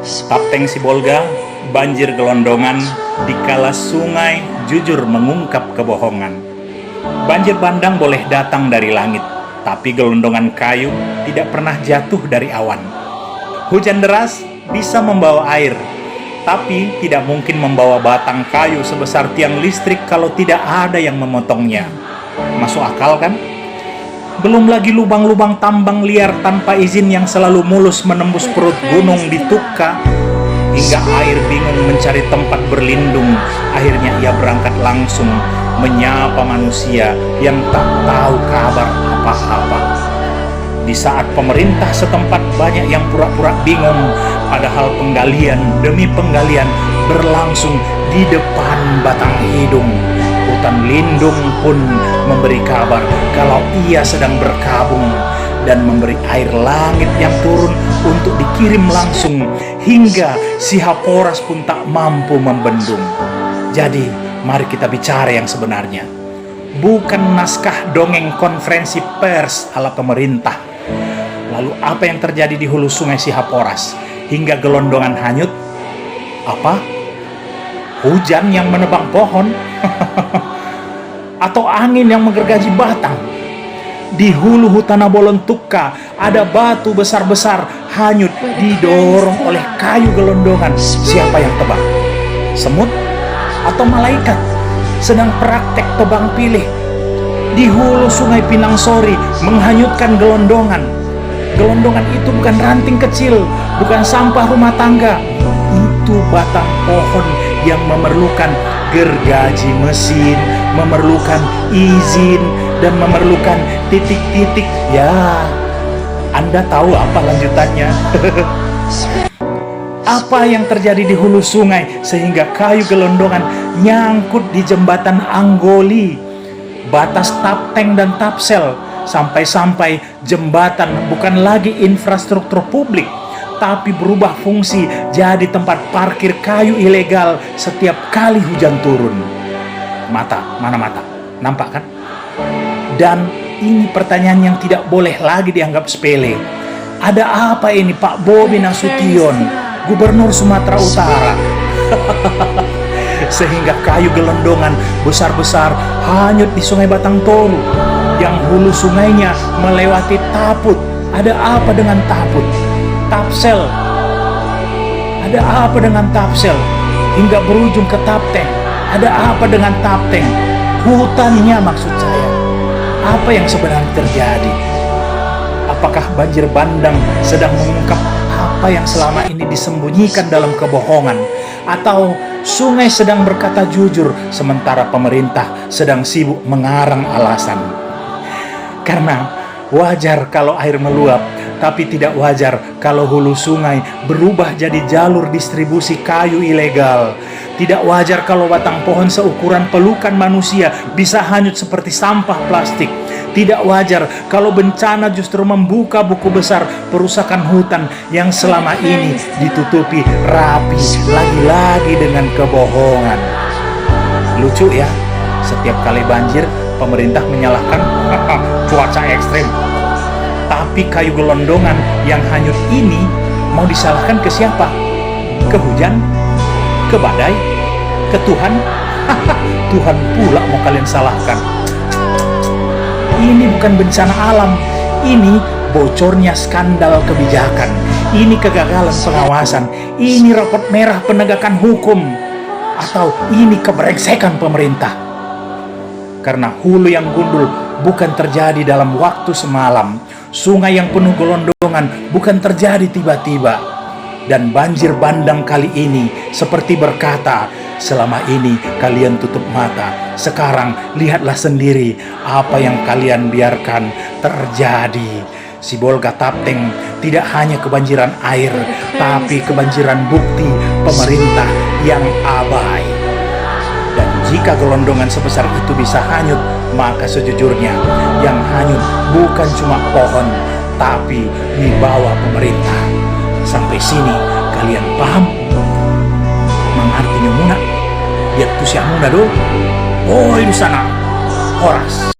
Kapten Sibolga, banjir gelondongan, dikala sungai jujur mengungkap kebohongan. Banjir bandang boleh datang dari langit, tapi gelondongan kayu tidak pernah jatuh dari awan. Hujan deras bisa membawa air, tapi tidak mungkin membawa batang kayu sebesar tiang listrik kalau tidak ada yang memotongnya. Masuk akal kan? Belum lagi lubang-lubang tambang liar tanpa izin yang selalu mulus menembus perut gunung di Tukka, hingga air bingung mencari tempat berlindung. Akhirnya ia berangkat langsung menyapa manusia yang tak tahu kabar apa-apa. Di saat pemerintah setempat banyak yang pura-pura bingung, padahal penggalian demi penggalian berlangsung di depan batang hidung. Hutan lindung pun memberi kabar kalau ia sedang berkabung dan memberi air langit yang turun untuk dikirim langsung, hingga si Haporas pun tak mampu membendung. Jadi, mari kita bicara yang sebenarnya. Bukan naskah dongeng konferensi pers ala pemerintah. Lalu apa yang terjadi di hulu sungai Sihaporas hingga gelondongan hanyut? Apa? Hujan yang menebang pohon? Atau angin yang menggergaji batang? Di hulu Hutana Bolon Tukka ada batu besar-besar hanyut didorong oleh kayu gelondongan. Siapa yang tebang? Semut atau malaikat sedang praktek tebang pilih? Di hulu sungai Pinangsori menghanyutkan gelondongan. Gelondongan itu bukan ranting kecil, bukan sampah rumah tangga. Itu batang pohon yang memerlukan gergaji mesin, memerlukan izin, dan memerlukan titik-titik. Ya, Anda tahu apa lanjutannya? Apa yang terjadi di hulu sungai sehingga kayu gelondongan nyangkut di jembatan Anggoli, batas Tapteng dan Tapsel, sampai-sampai jembatan bukan lagi infrastruktur publik, tapi berubah fungsi jadi tempat parkir kayu ilegal setiap kali hujan turun. Mana mata? Nampak kan? Dan ini pertanyaan yang tidak boleh lagi dianggap sepele. Ada apa ini Pak Bobi Nasution, Gubernur Sumatera Utara? Sehingga kayu gelondongan besar-besar hanyut di Sungai Batang Toru yang hulu sungainya melewati Taput. Ada apa dengan Taput? Tapsel. Ada apa dengan Tapsel? Hingga berujung ke Tapteng. Ada apa dengan Tapteng? Hutannya maksud saya. Apa yang sebenarnya terjadi? Apakah banjir bandang sedang mengungkap apa yang selama ini disembunyikan dalam kebohongan? Atau sungai sedang berkata jujur sementara pemerintah sedang sibuk mengarang alasan? Karena wajar kalau air meluap, tapi tidak wajar kalau hulu sungai berubah jadi jalur distribusi kayu ilegal. Tidak wajar kalau batang pohon seukuran pelukan manusia bisa hanyut seperti sampah plastik. Tidak wajar kalau bencana justru membuka buku besar perusakan hutan yang selama ini ditutupi rapi lagi-lagi dengan kebohongan. Lucu ya, setiap kali banjir pemerintah menyalahkan cuaca ekstrim. Tapi kayu gelondongan yang hanyut ini mau disalahkan ke siapa? Ke hujan? Ke badai? Ke Tuhan? Tuhan pula mau kalian salahkan. Ini bukan bencana alam. Ini bocornya skandal kebijakan. Ini kegagalan pengawasan. Ini rapot merah penegakan hukum. Atau ini kebrengsekan pemerintah. Karena hulu yang gundul bukan terjadi dalam waktu semalam. Sungai yang penuh gelondongan bukan terjadi tiba-tiba. Dan banjir bandang kali ini seperti berkata, selama ini kalian tutup mata. Sekarang lihatlah sendiri apa yang kalian biarkan terjadi. Sibolga Tapteng tidak hanya kebanjiran air, tapi kebanjiran bukti pemerintah yang abai. Dan jika gelondongan sebesar itu bisa hanyut, maka sejujurnya yang hanyut bukan cuma pohon, tapi wibawa pemerintah. Sampai sini kalian paham? Mengartinya muna, biar tuh si amuna do. Oh di sana, Horas.